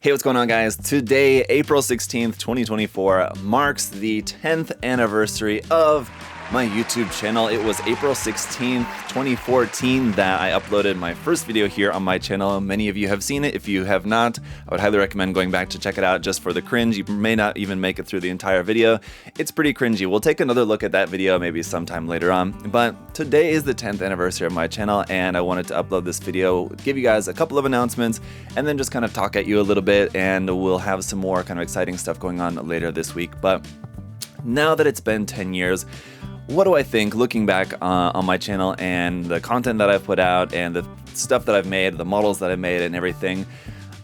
Hey, what's going on, guys? Today, April 16th, 2024, marks the 10th anniversary of my YouTube channel. It was April 16th, 2014 that I uploaded my first video here on my channel. Many of you have seen it. If you have not, I would highly recommend going back to check it out just for the cringe. You may not even make it through the entire video. It's pretty cringy. We'll take another look at that video maybe sometime later on. But today is the 10th anniversary of my channel, and I wanted to upload this video, give you guys a couple of announcements, and then just kind of talk at you a little bit, and we'll have some more kind of exciting stuff going on later this week. But now that it's been 10 years, what do I think looking back on my channel and the content that I've put out and the stuff that I've made, the models that I've made and everything?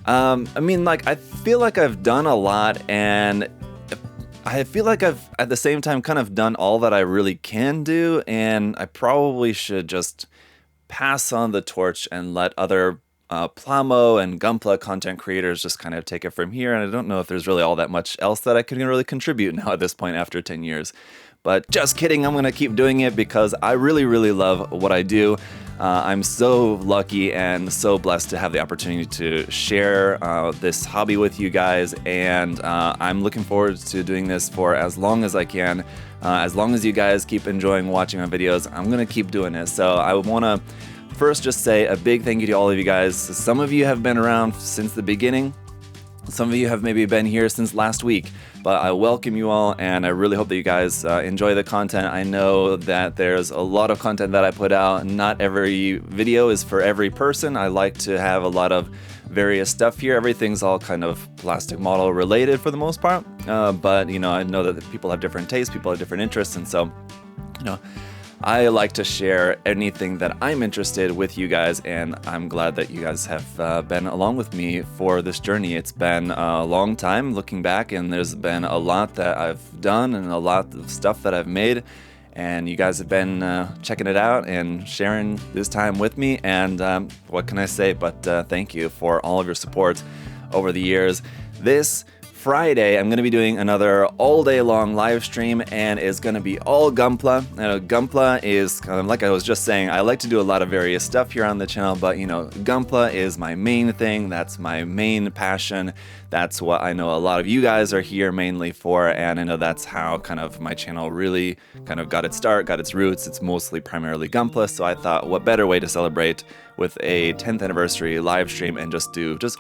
I feel like I've done a lot, and I feel like I've at the same time kind of done all that I really can do, and I probably should just pass on the torch and let other Plamo and Gunpla content creators just kind of take it from here. And I don't know if there's really all that much else that I can really contribute now at this point after 10 years. But just kidding, I'm gonna keep doing it because I really, really love what I do. I'm so lucky and so blessed to have the opportunity to share this hobby with you guys, and I'm looking forward to doing this for as long as I can. As long as you guys keep enjoying watching my videos, I'm gonna keep doing it. So I wanna first just say a big thank you to all of you guys. Some of you have been around since the beginning. Some of you have maybe been here since last week, but I welcome you all, and I really hope that you guys enjoy the content. I know that there's a lot of content that I put out. Not every video is for every person. I like to have a lot of various stuff here. Everything's all kind of plastic model related for the most part, but you know, I know that people have different tastes, people have different interests, and so, you know, I like to share anything that I'm interested with you guys, and I'm glad that you guys have been along with me for this journey. It's been a long time looking back, and there's been a lot that I've done and a lot of stuff that I've made, and you guys have been checking it out and sharing this time with me, and what can I say but thank you for all of your support over the years. This Friday, I'm going to be doing another all-day long live stream, and it's going to be all Gunpla. Gunpla is kind of, like I was just saying, I like to do a lot of various stuff here on the channel, but you know, Gunpla is my main thing. That's my main passion. That's what I know a lot of you guys are here mainly for, and I know that's how kind of my channel really kind of got its start, got its roots. It's mostly primarily Gunpla, so I thought what better way to celebrate with a 10th anniversary live stream and just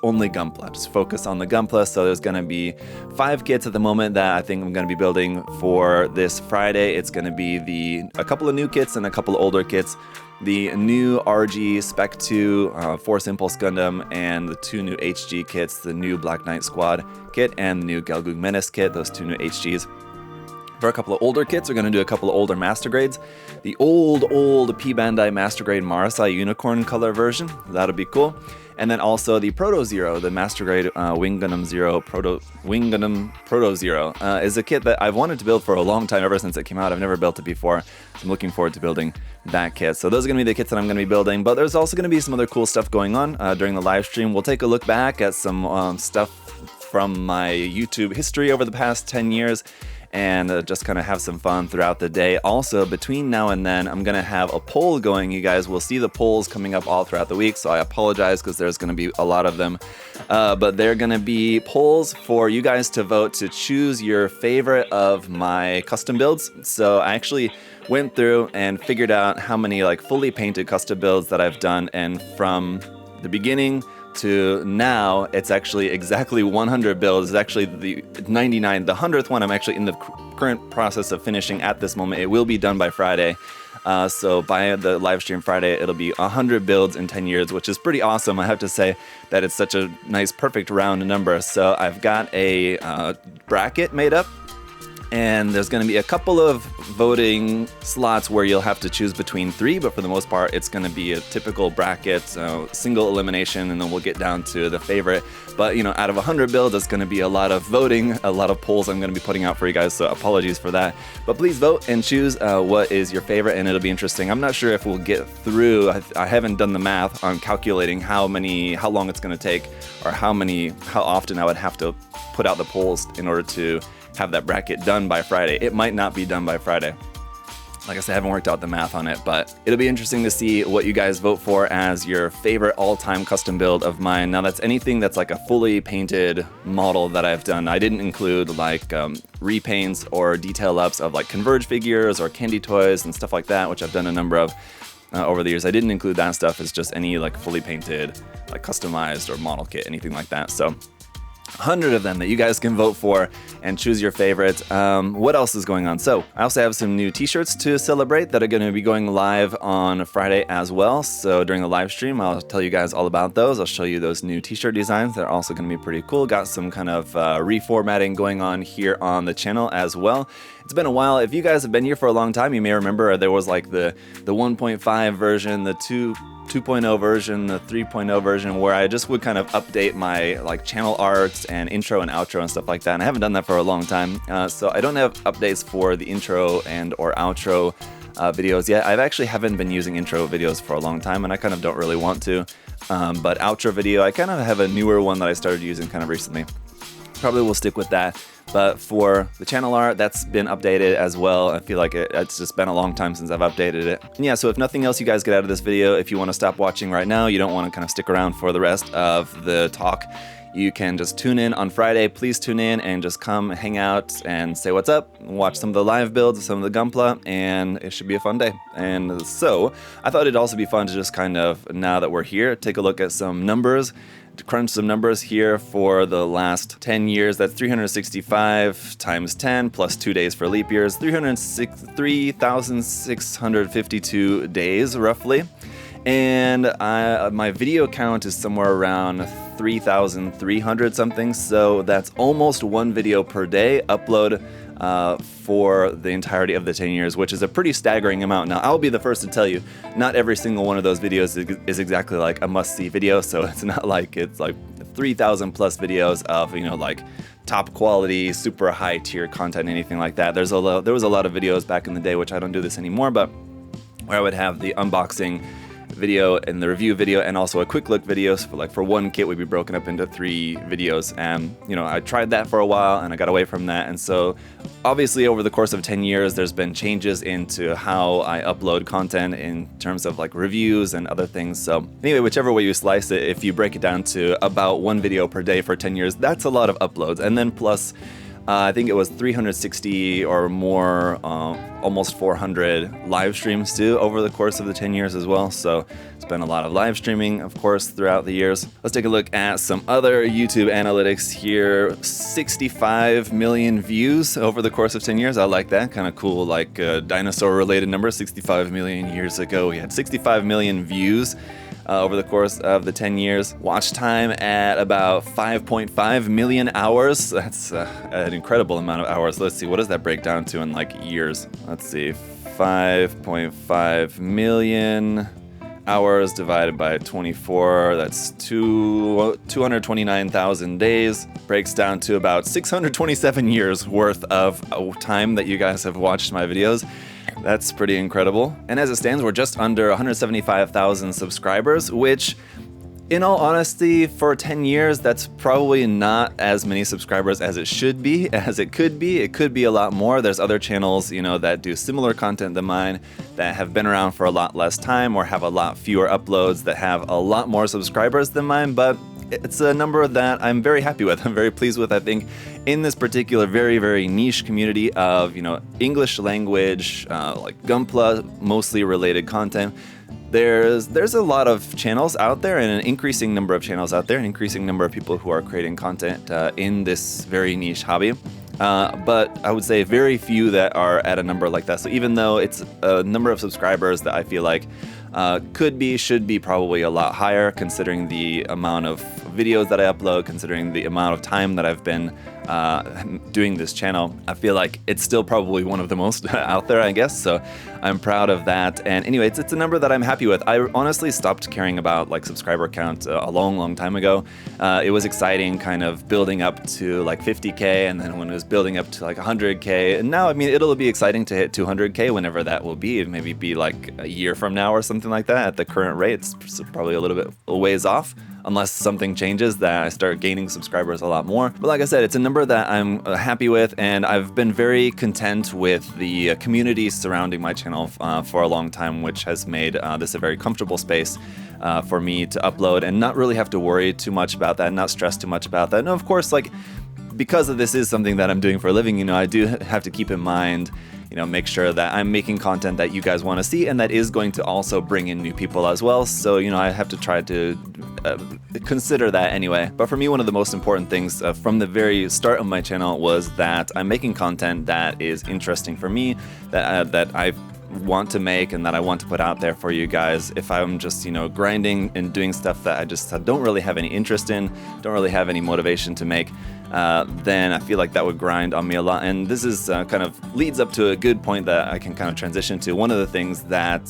only Gunpla, just focus on the Gunpla. So there's going to be 5 kits at the moment that I think I'm going to be building for this Friday. It's going to be a couple of new kits and a couple of older kits. The new RG Spec 2 Force Impulse Gundam, and the 2 new HG kits, the new Black Knight Squad kit and the new Gelgoog Menace kit, those 2 new HGs. For a couple of older kits, we're going to do a couple of older Master Grades. The old P Bandai Master Grade Marasai Unicorn color version, that'll be cool. And then also the Proto Zero, the Master Grade Wing Gundam Proto Zero, is a kit that I've wanted to build for a long time, ever since it came out. I've never built it before, so I'm looking forward to building that kit. So those are going to be the kits that I'm going to be building, but there's also going to be some other cool stuff going on during the live stream. We'll take a look back at some stuff from my YouTube history over the past 10 years, and just kind of have some fun throughout the day. Also, between now and then, I'm going to have a poll going. You guys will see the polls coming up all throughout the week, so I apologize because there's going to be a lot of them. But they're going to be polls for you guys to vote to choose your favorite of my custom builds. So I actually went through and figured out how many like fully painted custom builds that I've done, and from the beginning to now, it's actually exactly 100 builds. It's actually the 99, the 100th one I'm actually in the current process of finishing at this moment. It will be done by Friday. So by the live stream Friday, it'll be 100 builds in 10 years, which is pretty awesome. I have to say that it's such a nice, perfect round number. So I've got a bracket made up, and there's going to be a couple of voting slots where you'll have to choose between 3, but for the most part, it's going to be a typical bracket, single elimination, and then we'll get down to the favorite. But, you know, out of 100 builds, it's going to be a lot of voting, a lot of polls I'm going to be putting out for you guys, so apologies for that. But please vote and choose what is your favorite, and it'll be interesting. I'm not sure if we'll get through. I haven't done the math on calculating how long it's going to take, or how often I would have to put out the polls in order to have that bracket done by Friday. It might not be done by Friday. Like I said, I haven't worked out the math on it, but it'll be interesting to see what you guys vote for as your favorite all-time custom build of mine. Now, that's anything that's like a fully painted model that I've done. I didn't include like repaints or detail ups of like Converge figures or candy toys and stuff like that, which I've done a number of over the years. I didn't include that stuff as just any like fully painted, like customized or model kit, anything like that. So 100 of them that you guys can vote for and choose your favorite. What else is going on? So I also have some new t-shirts to celebrate that are going to be going live on Friday as well. So during the live stream, I'll tell you guys all about those. I'll show you those new t-shirt designs that are also going to be pretty cool. Got some kind of reformatting going on here on the channel as well. It's been a while. If you guys have been here for a long time, you may remember there was like the 1.5 version, the 2.0 version, the 3.0 version, where I just would kind of update my like channel art and intro and outro and stuff like that. And I haven't done that for a long time, so I don't have updates for the intro and or outro videos yet. I actually haven't been using intro videos for a long time, and I kind of don't really want to. But outro video, I kind of have a newer one that I started using kind of recently. Probably will stick with that. But for the channel art, that's been updated as well. I feel like it's just been a long time since I've updated it. And yeah, so if nothing else you guys get out of this video, if you want to stop watching right now, you don't want to kind of stick around for the rest of the talk, you can just tune in on Friday. Please tune in and just come hang out and say what's up, watch some of the live builds, some of the gunpla, and it should be a fun day. And so I thought it'd also be fun to just kind of, now that we're here, take a look at some numbers, to crunch some numbers here for the last 10 years. That's 365 times 10 plus 2 days for leap years, 3,652 days roughly. And my video count is somewhere around 3,300 something, so that's almost one video per day upload for the entirety of the 10 years, which is a pretty staggering amount. Now, I'll be the first to tell you, not every single one of those videos is exactly like a must-see video, so it's not like it's like 3,000 plus videos of, you know, like top quality, super high tier content, anything like that. There was a lot of videos back in the day, which I don't do this anymore, but where I would have the unboxing video and the review video and also a quick look videos for one kit would be broken up into 3 videos. And you know, I tried that for a while and I got away from that. And so obviously over the course of 10 years there's been changes into how I upload content in terms of like reviews and other things. So anyway, whichever way you slice it, if you break it down to about 1 video per day for 10 years, that's a lot of uploads. And then plus I think it was 360 or more, almost 400 live streams too over the course of the 10 years as well. So it's been a lot of live streaming, of course, throughout the years. Let's take a look at some other YouTube analytics here. 65 million views over the course of 10 years. I like that. Kind of cool, like dinosaur related number. 65 million years ago, we had 65 million views. Over the course of the 10 years. Watch time at about 5.5 million hours. That's an incredible amount of hours. Let's see, what does that break down to in like years? Let's see, 5.5 million hours divided by 24. That's 229,000 days. Breaks down to about 627 years worth of time that you guys have watched my videos. That's pretty incredible. And as it stands, we're just under 175,000 subscribers, which, in all honesty, for 10 years, that's probably not as many subscribers as it should be, as it could be. It could be a lot more. There's other channels, you know, that do similar content than mine that have been around for a lot less time or have a lot fewer uploads that have a lot more subscribers than mine, but it's a number that I'm very happy with. I'm very pleased with. I think in this particular very, very niche community of, you know, English language, like gunpla, mostly related content, there's a lot of channels out there and an increasing number of channels out there, an increasing number of people who are creating content in this very niche hobby. But I would say very few that are at a number like that. So even though it's a number of subscribers that I feel like should be probably a lot higher considering the amount of videos that I upload, considering the amount of time that I've been doing this channel, I feel like it's still probably one of the most out there, I guess. So I'm proud of that. And anyway, it's a number that I'm happy with. I honestly stopped caring about like subscriber count a long time ago. It was exciting kind of building up to like 50K, and then when it was building up to like 100K. And now, I mean, it'll be exciting to hit 200K whenever that will be. Maybe be like a year from now or something like that at the current rate. It's probably a little bit a ways off. unless something changes that I start gaining subscribers a lot more. But like I said, it's a number that I'm happy with, and I've been very content with the community surrounding my channel for a long time, which has made this a very comfortable space for me to upload and not really have to worry too much about that, not stress too much about that. And of course, like, because this is something that I'm doing for a living, you know, I do have to keep in mind, you know, make sure that I'm making content that you guys want to see and that is going to also bring in new people as well. So, you know, I have to try to consider that anyway. But for me, one of the most important things from the very start of my channel was that I'm making content that is interesting for me, that I want to make and that I want to put out there for you guys. If I'm just, you know, grinding and doing stuff that I just don't really have any interest in, don't really have any motivation to make, then I feel like that would grind on me a lot. And this is kind of leads up to a good point that I can kind of transition to. One of the things that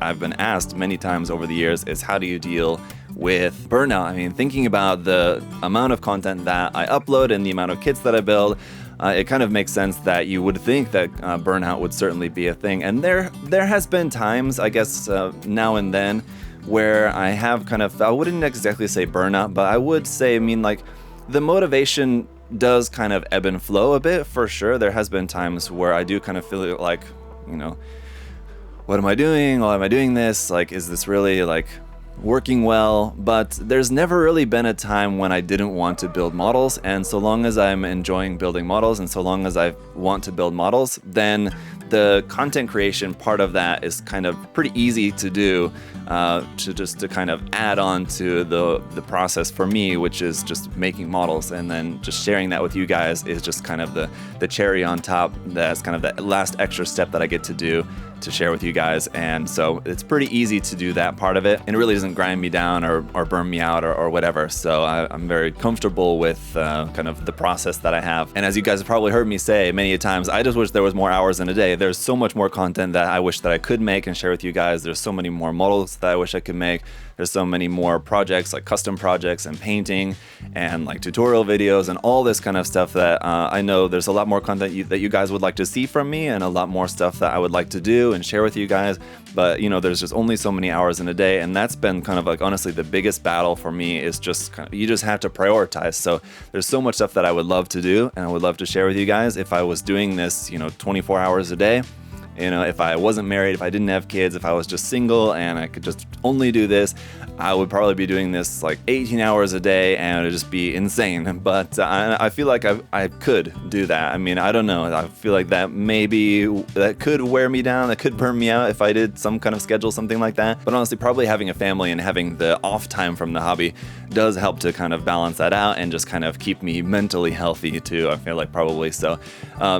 I've been asked many times over the years is, how do you deal with burnout? I mean, thinking about the amount of content that I upload and the amount of kits that I build, it kind of makes sense that you would think that burnout would certainly be a thing. And there has been times, I guess, now and then, where I have kind of, I wouldn't exactly say burnout, but I would say, I mean, like, the motivation does kind of ebb and flow a bit, for sure. There has been times where I do kind of feel like, you know, what am I doing? Why am I doing this? Like, is this really, like, working well? But there's never really been a time when I didn't want to build models, and so long as I'm enjoying building models and so long as I want to build models, then the content creation part of that is kind of pretty easy to do, to kind of add on to the process for me, which is just making models, and then just sharing that with you guys is just kind of the cherry on top. That's kind of the last extra step that I get to do to share with you guys. And so it's pretty easy to do that part of it, and it really doesn't grind me down or burn me out or whatever. So I'm very comfortable with kind of the process that I have. And as you guys have probably heard me say many a times, I just wish there was more hours in a day. There's so much more content that I wish that I could make and share with you guys. There's so many more models that I wish I could make. There's so many more projects, like custom projects and painting and like tutorial videos and all this kind of stuff that I know there's a lot more content that you guys would like to see from me, and a lot more stuff that I would like to do and share with you guys. But, you know, there's just only so many hours in a day, and that's been kind of like, honestly, the biggest battle for me is just kind of, you just have to prioritize. So there's so much stuff that I would love to do and I would love to share with you guys if I was doing this, you know, 24 hours a day. You know, if I wasn't married, if I didn't have kids, if I was just single and I could just only do this, I would probably be doing this like 18 hours a day and it would just be insane. But I feel like I could do that. I mean, I don't know. I feel like that could wear me down. That could burn me out if I did some kind of schedule, something like that. But honestly, probably having a family and having the off time from the hobby does help to kind of balance that out and just kind of keep me mentally healthy too, I feel like, probably. So,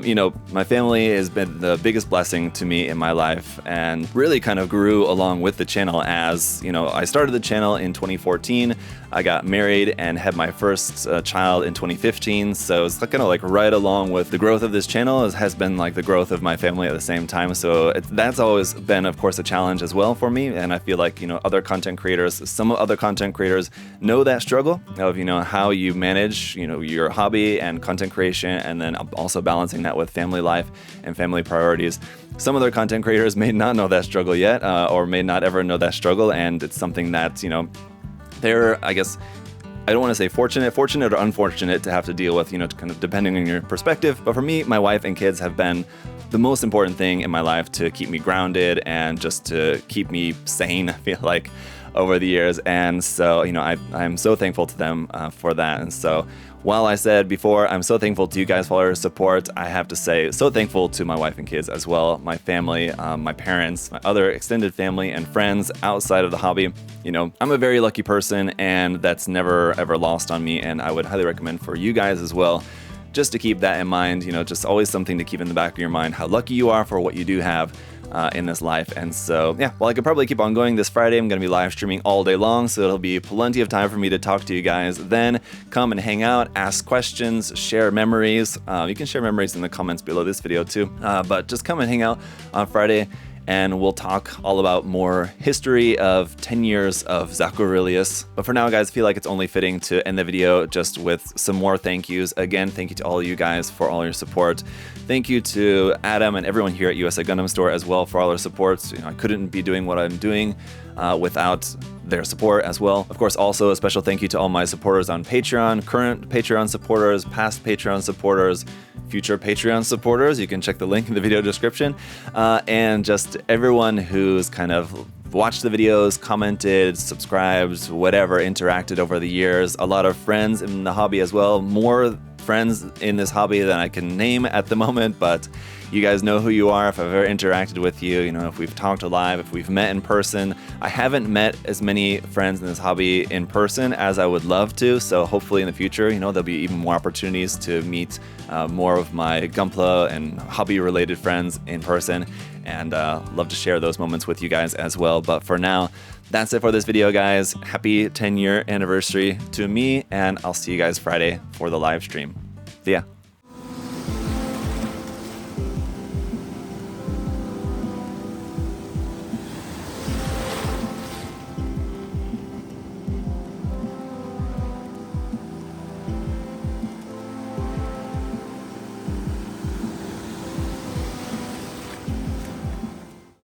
you know, my family has been the biggest blessing to me in my life, and really kind of grew along with the channel. As you know, I started the channel in 2014. I got married and had my first child in 2015. So it's kind of like right along with the growth of this channel has been like the growth of my family at the same time. So that's always been, of course, a challenge as well for me. And I feel like, you know, some other content creators know that struggle of, you know, how you manage, you know, your hobby and content creation, and then also balancing that with family life and family priorities. Some other content creators may not know that struggle yet, or may not ever know that struggle, and it's something that, you know, they're, I guess, I don't want to say fortunate or unfortunate to have to deal with, you know, kind of depending on your perspective. But for me, my wife and kids have been the most important thing in my life to keep me grounded and just to keep me sane, I feel like, over the years. And so, you know, I'm so thankful to them for that. And so, while I said before, I'm so thankful to you guys for all your support, I have to say so thankful to my wife and kids as well, my family, my parents, my other extended family and friends outside of the hobby. You know, I'm a very lucky person, and that's never ever lost on me, and I would highly recommend for you guys as well, just to keep that in mind. You know, just always something to keep in the back of your mind, how lucky you are for what you do have in this life. And so, yeah, well, I could probably keep on going. This Friday I'm going to be live streaming all day long, so it'll be plenty of time for me to talk to you guys. Then come and hang out, ask questions, share memories. You can share memories in the comments below this video too, but just come and hang out on Friday, and we'll talk all about more history of 10 years of ZakuAurelius. But for now, guys, I feel like it's only fitting to end the video just with some more thank yous. Again, thank you to all of you guys for all your support. Thank you to Adam and everyone here at USA Gundam Store as well for all their support. You know, I couldn't be doing what I'm doing without their support as well. Of course, also a special thank you to all my supporters on Patreon, current Patreon supporters, past Patreon supporters, future Patreon supporters. You can check the link in the video description. And just everyone who's kind of watched the videos, commented, subscribed, whatever, interacted over the years. A lot of friends in the hobby as well. More friends in this hobby than I can name at the moment, but you guys know who you are. If I've ever interacted with you, you know, if we've talked live, if we've met in person. I haven't met as many friends in this hobby in person as I would love to, so hopefully in the future, you know, there'll be even more opportunities to meet more of my gunpla and hobby-related friends in person, and love to share those moments with you guys as well. But for now, that's it for this video, guys. Happy 10-year anniversary to me, and I'll see you guys Friday for the live stream. See ya.